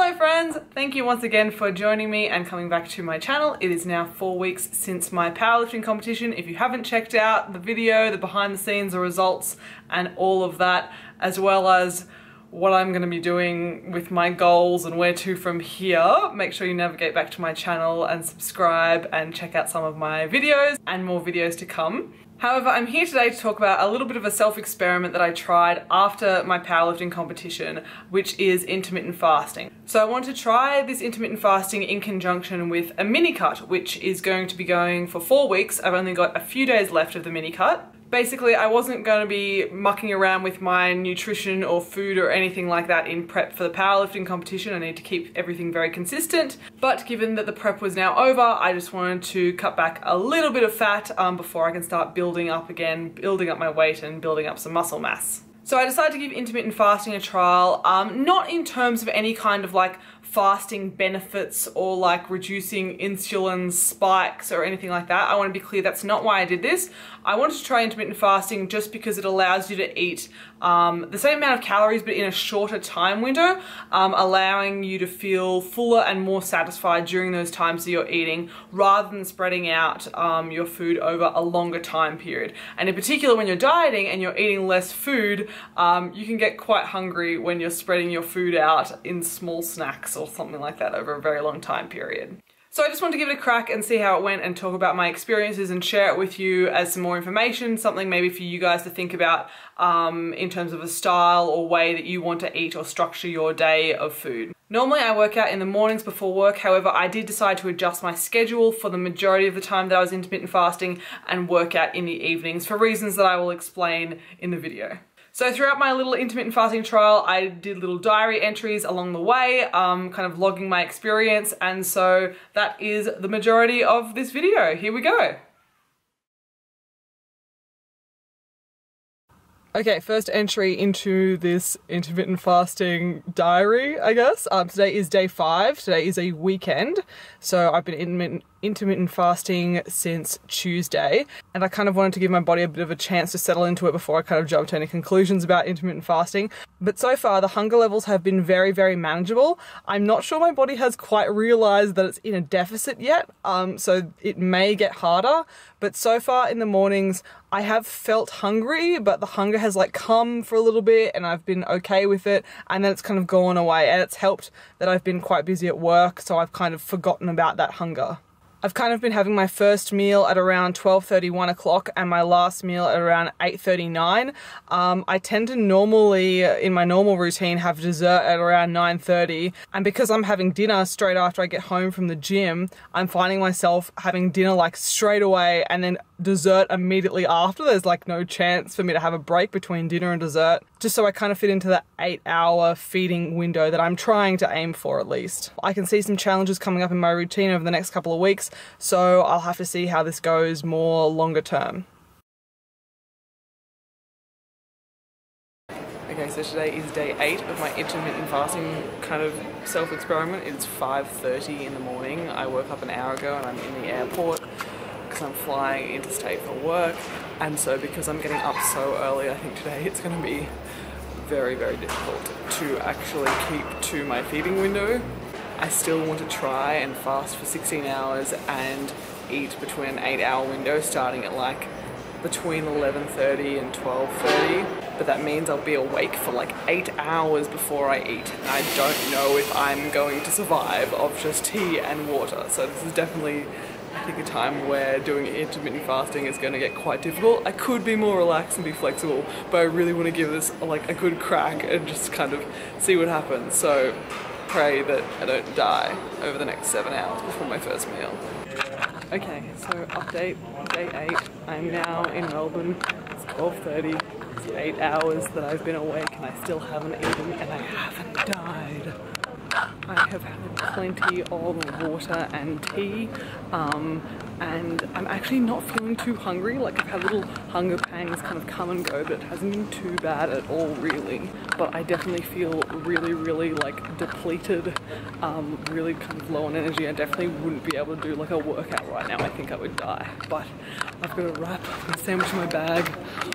Hello friends! Thank you once again for joining me and coming back to my channel. It is now 4 weeks since my powerlifting competition. If you haven't checked out the video, the behind the scenes, the results and all of that, as well as what I'm going to be doing with my goals and where to from here, make sure you navigate back to my channel and subscribe and check out some of my videos and more videos to come. However, I'm here today to talk about a little bit of a self-experiment that I tried after my powerlifting competition, which is intermittent fasting. So I wanted to try this intermittent fasting in conjunction with a mini cut, which is going to be going for 4 weeks. I've only got a few days left of the mini cut. Basically, I wasn't going to be mucking around with my nutrition or food or anything like that in prep for the powerlifting competition. I need to keep everything very consistent. But given that the prep was now over, I just wanted to cut back a little bit of fat before I can start building up again, building up my weight and building up some muscle mass. So I decided to give intermittent fasting a trial, not in terms of any kind of like fasting benefits or like reducing insulin spikes or anything like that. I want to be clear, that's not why I did this. I wanted to try intermittent fasting just because it allows you to eat the same amount of calories but in a shorter time window, allowing you to feel fuller and more satisfied during those times that you're eating rather than spreading out your food over a longer time period. And in particular, when you're dieting and you're eating less food, you can get quite hungry when you're spreading your food out in small snacks or something like that over a very long time period. So I just wanted to give it a crack and see how it went and talk about my experiences and share it with you as some more information, something maybe for you guys to think about in terms of a style or way that you want to eat or structure your day of food. Normally I work out in the mornings before work, however I did decide to adjust my schedule for the majority of the time that I was intermittent fasting and work out in the evenings for reasons that I will explain in the video. So throughout my little intermittent fasting trial, I did little diary entries along the way, kind of logging my experience, and so that is the majority of this video. Here we go. Okay, first entry into this intermittent fasting diary, I guess. Today is day 5. Today is a weekend. So I've been intermittent fasting since Tuesday, and I kind of wanted to give my body a bit of a chance to settle into it before I kind of jumped to any conclusions about intermittent fasting. But so far the hunger levels have been very, very manageable. I'm not sure my body has quite realized that it's in a deficit yet, so it may get harder. But so far in the mornings I have felt hungry, but the hunger has like come for a little bit and I've been okay with it, and then it's kind of gone away, and it's helped that I've been quite busy at work, so I've kind of forgotten about that hunger. I've kind of been having my first meal at around 12:30, 1 o'clock and my last meal at around 8:39. I tend to normally, in my normal routine, have dessert at around 9:30, and because I'm having dinner straight after I get home from the gym, I'm finding myself having dinner like straight away and then dessert immediately after. There's like no chance for me to have a break between dinner and dessert, just so I kind of fit into that 8-hour feeding window that I'm trying to aim for at least. I can see some challenges coming up in my routine over the next couple of weeks, so I'll have to see how this goes more longer term. Okay, so today is day 8 of my intermittent fasting kind of self-experiment. It's 5:30 in the morning. I woke up an hour ago and I'm in the airport because I'm flying interstate for work, and so because I'm getting up so early, I think today it's going to be very, very difficult to actually keep to my feeding window. I still want to try and fast for 16 hours and eat between an 8-hour window starting at like between 11:30 and 12:30, but that means I'll be awake for like 8 hours before I eat, and I don't know if I'm going to survive off just tea and water. So this is definitely, I think, a time where doing intermittent fasting is going to get quite difficult. I could be more relaxed and be flexible, but I really want to give this like a good crack and just kind of see what happens. So pray that I don't die over the next 7 hours before my first meal. Okay, so update, day 8. I'm now in Melbourne. It's 12:30. It's 8 hours that I've been awake and I still haven't eaten, and I haven't died. I have had plenty of water and tea, and I'm actually not feeling too hungry. Like, I've had little hunger pangs kind of come and go, but it hasn't been too bad at all really. But I definitely feel really, really like depleted, really kind of low on energy. I definitely wouldn't be able to do like a workout right now. I think I would die. But I've got a wrap and a sandwich in my bag,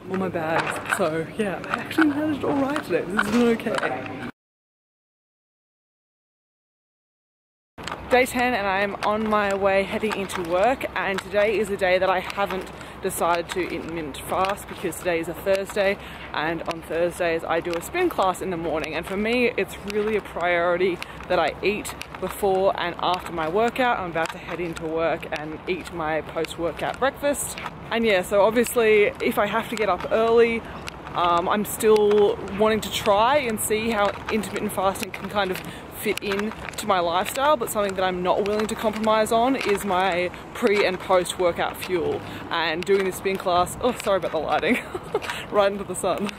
all my bags. So yeah, I actually managed all right today. This is okay. Day 10 and I'm on my way heading into work, and today is a day that I haven't decided to intermittent fast because today is a Thursday, and on Thursdays I do a spin class in the morning, and for me it's really a priority that I eat before and after my workout. I'm about to head into work and eat my post-workout breakfast. And yeah, so obviously if I have to get up early, I'm still wanting to try and see how intermittent fasting can kind of fit in to my lifestyle, but something that I'm not willing to compromise on is my pre and post workout fuel. And doing this spin class, oh sorry about the lighting, right into the sun.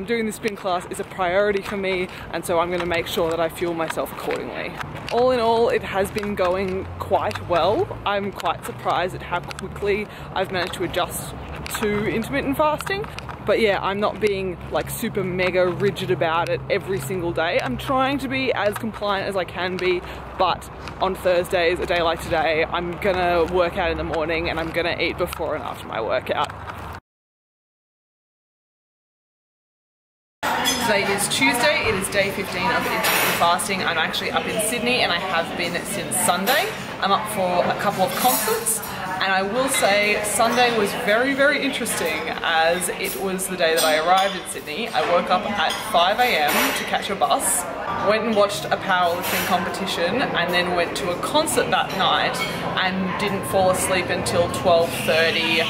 Doing this spin class is a priority for me, and so I'm going to make sure that I fuel myself accordingly. All in all, it has been going quite well. I'm quite surprised at how quickly I've managed to adjust to intermittent fasting. But yeah, I'm not being like super mega rigid about it every single day. I'm trying to be as compliant as I can be, but on Thursdays, a day like today, I'm gonna work out in the morning and I'm gonna eat before and after my workout. Today is Tuesday, it is day 15 of intermittent fasting. I'm actually up in Sydney and I have been since Sunday. I'm up for a couple of concerts. And I will say Sunday was very, very interesting, as it was the day that I arrived in Sydney. I woke up at 5 AM to catch a bus, went and watched a powerlifting competition, and then went to a concert that night and didn't fall asleep until 12:30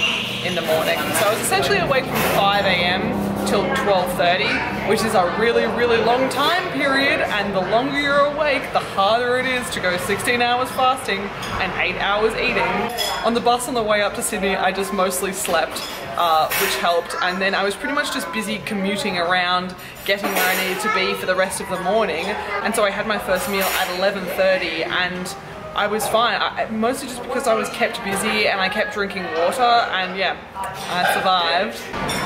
in the morning. So I was essentially awake from 5 AM till 12:30, which is a really, really long time period, and the longer you're awake, the harder it is to go 16 hours fasting and 8 hours eating. On the bus on the way up to Sydney, I just mostly slept, which helped, and then I was pretty much just busy commuting around, getting where I needed to be for the rest of the morning, and so I had my first meal at 11:30, and I was fine, mostly just because I was kept busy and I kept drinking water, and yeah, I survived.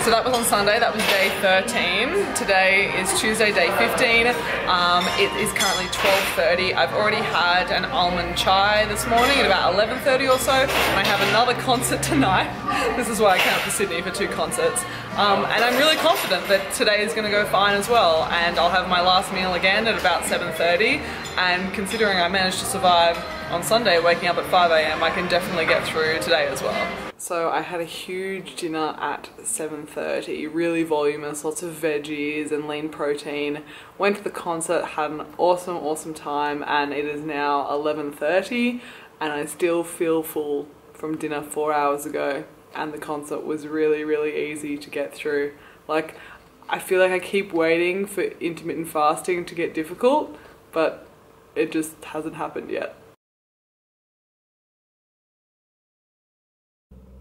So that was on Sunday, that was day 13. Today is Tuesday, day 15. It is currently 12:30. I've already had an almond chai this morning at about 11:30 or so, and I have another concert tonight. This is why I came up to Sydney for 2 concerts. And I'm really confident that today is going to go fine as well, and I'll have my last meal again at about 7:30, and considering I managed to survive on Sunday waking up at 5 AM, I can definitely get through today as well. So I had a huge dinner at 7:30, really voluminous, lots of veggies and lean protein. Went to the concert, had an awesome time, and it is now 11:30 and I still feel full from dinner 4 hours ago, and the concert was really, really easy to get through. Like, I feel like I keep waiting for intermittent fasting to get difficult, but it just hasn't happened yet.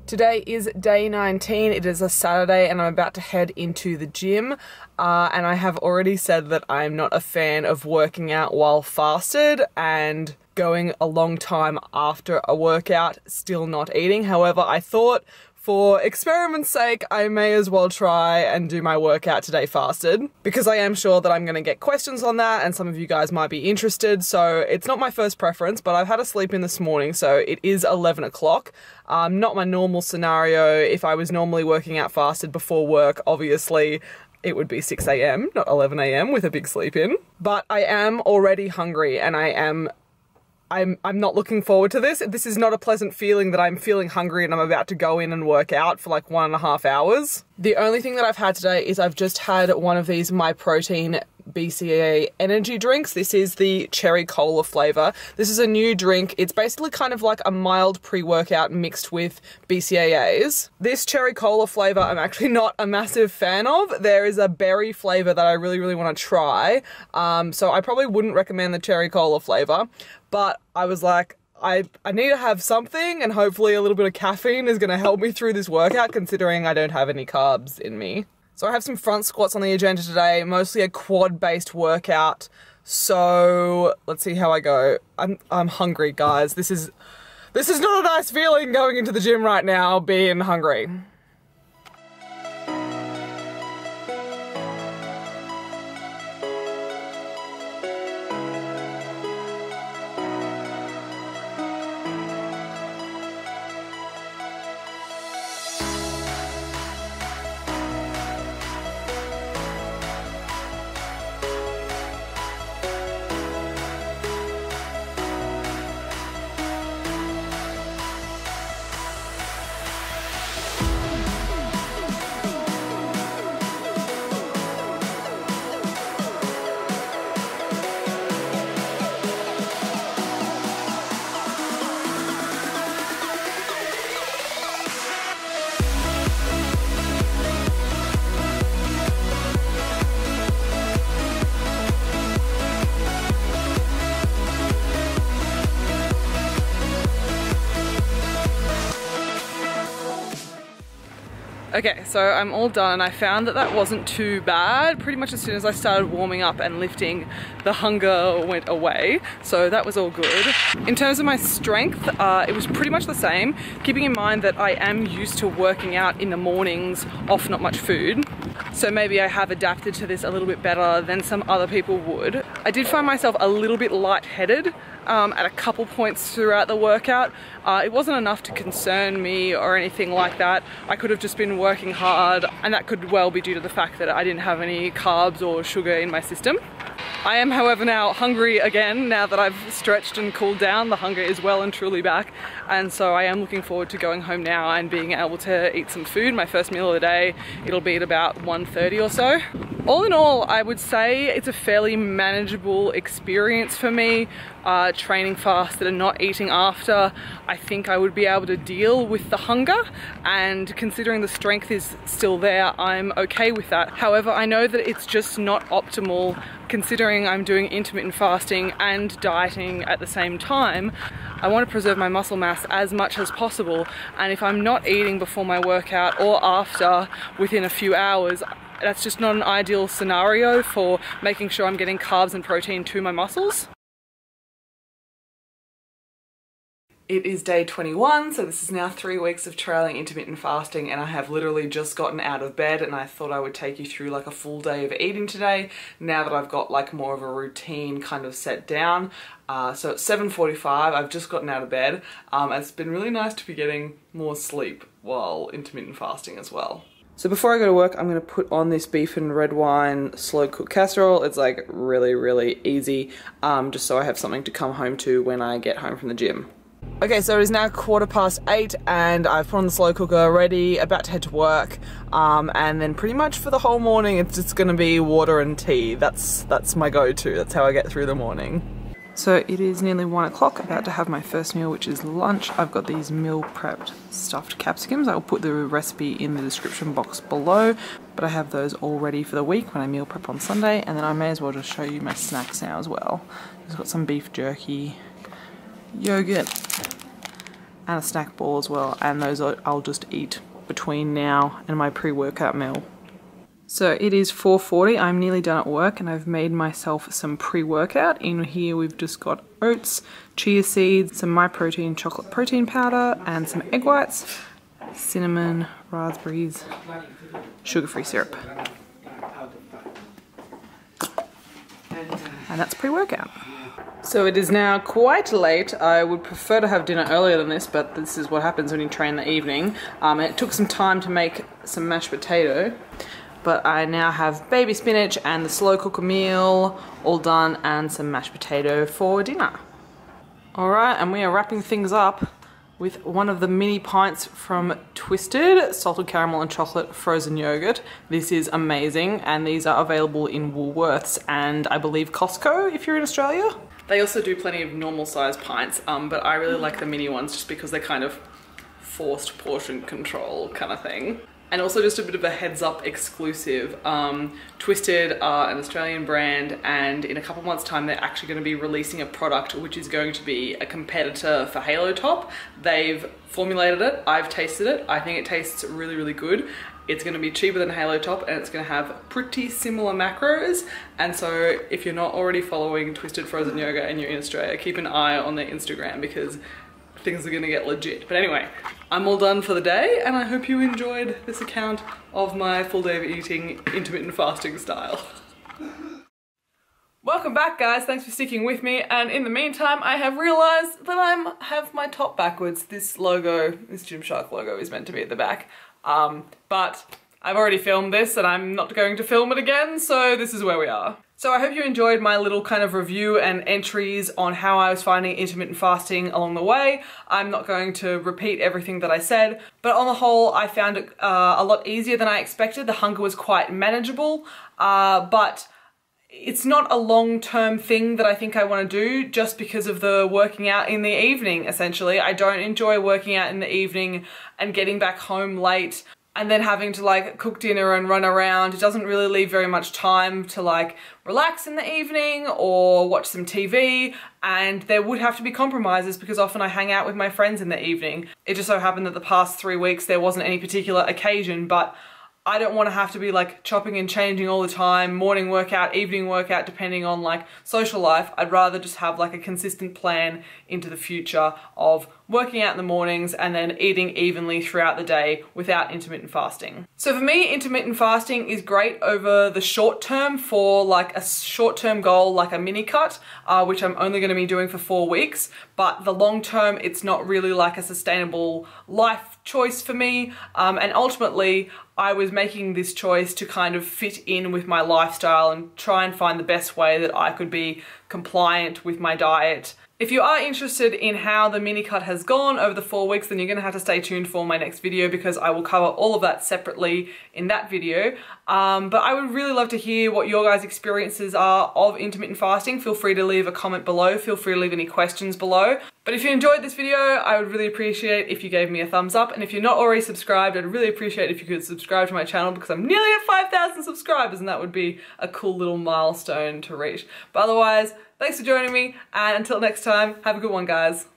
Today is day 19, it is a Saturday, and I'm about to head into the gym, and I have already said that I'm not a fan of working out while fasted and going a long time after a workout still not eating. However, I thought for experiment's sake, I may as well try and do my workout today fasted, because I am sure that I'm going to get questions on that and some of you guys might be interested. So it's not my first preference, but I've had a sleep in this morning, so it is 11 o'clock. Not my normal scenario. If I was normally working out fasted before work, obviously it would be 6 AM, not 11 AM with a big sleep in. But I am already hungry, and I'm not looking forward to this. This is not a pleasant feeling that I'm feeling hungry and I'm about to go in and work out for like 1.5 hours. The only thing that I've had today is I've just had one of these My Protein BCAA energy drinks. This is the cherry cola flavor. This is a new drink. It's basically kind of like a mild pre-workout mixed with BCAAs. This cherry cola flavor I'm actually not a massive fan of. There is a berry flavor that I really want to try. So I probably wouldn't recommend the cherry cola flavor, but I was like, I need to have something, and hopefully a little bit of caffeine is going to help me through this workout, considering I don't have any carbs in me. So I have some front squats on the agenda today, mostly a quad-based workout. So let's see how I go. I'm hungry, guys. This is not a nice feeling going into the gym right now, being hungry. Okay, so I'm all done and I found that that wasn't too bad. Pretty much as soon as I started warming up and lifting, the hunger went away. So that was all good. In terms of my strength, it was pretty much the same, keeping in mind that I am used to working out in the mornings off not much food. So maybe I have adapted to this a little bit better than some other people would. I did find myself a little bit lightheaded at a couple points throughout the workout. It wasn't enough to concern me or anything like that. I could have just been working hard, and that could well be due to the fact that I didn't have any carbs or sugar in my system. I am, however, now hungry again. Now that I've stretched and cooled down, the hunger is well and truly back, and so I am looking forward to going home now and being able to eat some food. My first meal of the day, it'll be at about 1:30 or so. All in all, I would say it's a fairly manageable experience for me. Training fasted and not eating after, I think I would be able to deal with the hunger, and considering the strength is still there, I'm okay with that. However, I know that it's just not optimal considering I'm doing intermittent fasting and dieting at the same time. I want to preserve my muscle mass as much as possible, and if I'm not eating before my workout or after within a few hours, that's just not an ideal scenario for making sure I'm getting carbs and protein to my muscles. It is day 21, so this is now 3 weeks of trialing intermittent fasting, and I have literally just gotten out of bed, and I thought I would take you through like a full day of eating today now that I've got like more of a routine kind of set down. So it's 7:45, I've just gotten out of bed, and it's been really nice to be getting more sleep while intermittent fasting as well. So before I go to work, I'm going to put on this beef and red wine slow cook casserole. It's like really easy, just so I have something to come home to when I get home from the gym. Okay, so it is now 8:15 and I've put on the slow cooker ready, about to head to work, and then pretty much for the whole morning it's just going to be water and tea. That's my go-to, that's how I get through the morning. So it is nearly 1 o'clock, about to have my first meal, which is lunch. I've got these meal prepped stuffed capsicums. I'll put the recipe in the description box below, but I have those all ready for the week when I meal prep on Sunday, and then I may as well just show you my snacks now as well. I've got some beef jerky, yogurt, and a snack ball as well, and those I'll just eat between now and my pre-workout meal. So it is 4:40, I'm nearly done at work and I've made myself some pre-workout. In here we've just got oats, chia seeds, some MyProtein chocolate protein powder, and some egg whites, cinnamon, raspberries, sugar-free syrup. And that's pre-workout. So it is now quite late. I would prefer to have dinner earlier than this, but this is what happens when you train in the evening. It took some time to make some mashed potato, but I now have baby spinach and the slow cooker meal all done, and some mashed potato for dinner. Alright, and we are wrapping things up with one of the mini pints from Twisted, salted caramel and chocolate frozen yogurt. This is amazing, and these are available in Woolworths and I believe Costco if you're in Australia. They also do plenty of normal size pints, but I really like the mini ones just because they're kind of forced portion control kind of thing. And also just a bit of a heads up exclusive. Twisted are an Australian brand, and in a couple months time they're actually going to be releasing a product which is going to be a competitor for Halo Top. They've formulated it, I've tasted it, I think it tastes really good. It's going to be cheaper than Halo Top, and it's going to have pretty similar macros. And so if you're not already following Twisted Frozen Yogurt and you're in Australia, keep an eye on their Instagram because things are going to get legit. But anyway, I'm all done for the day, and I hope you enjoyed this account of my full day of eating intermittent fasting style. Welcome back, guys. Thanks for sticking with me. And in the meantime, I have realized that I have my top backwards. This logo, this Gymshark logo, is meant to be at the back. But I've already filmed this and I'm not going to film it again, so this is where we are. So I hope you enjoyed my little kind of review and entries on how I was finding intermittent fasting along the way. I'm not going to repeat everything that I said, but on the whole, I found it a lot easier than I expected. The hunger was quite manageable, but it's not a long-term thing that I think I want to do just because of the working out in the evening, essentially. I don't enjoy working out in the evening and getting back home late and then having to like cook dinner and run around. It doesn't really leave very much time to like relax in the evening or watch some TV, and there would have to be compromises because often I hang out with my friends in the evening. It just so happened that the past 3 weeks there wasn't any particular occasion, but I don't want to have to be like chopping and changing all the time, morning workout, evening workout, depending on like social life. I'd rather just have like a consistent plan into the future of working out in the mornings and then eating evenly throughout the day without intermittent fasting. So for me, intermittent fasting is great over the short term for like a short-term goal, like a mini cut, which I'm only going to be doing for 4 weeks. But the long term, it's not really like a sustainable life choice for me. And ultimately, I was making this choice to kind of fit in with my lifestyle and try and find the best way that I could be compliant with my diet. If you are interested in how the mini cut has gone over the 4 weeks, then you're going to have to stay tuned for my next video because I will cover all of that separately in that video. But I would really love to hear what your guys' experiences are of intermittent fasting. Feel free to leave a comment below. Feel free to leave any questions below. But if you enjoyed this video, I would really appreciate if you gave me a thumbs up. And if you're not already subscribed, I'd really appreciate if you could subscribe to my channel because I'm nearly at 5,000 subscribers and that would be a cool little milestone to reach. But otherwise, thanks for joining me, and until next time, have a good one, guys.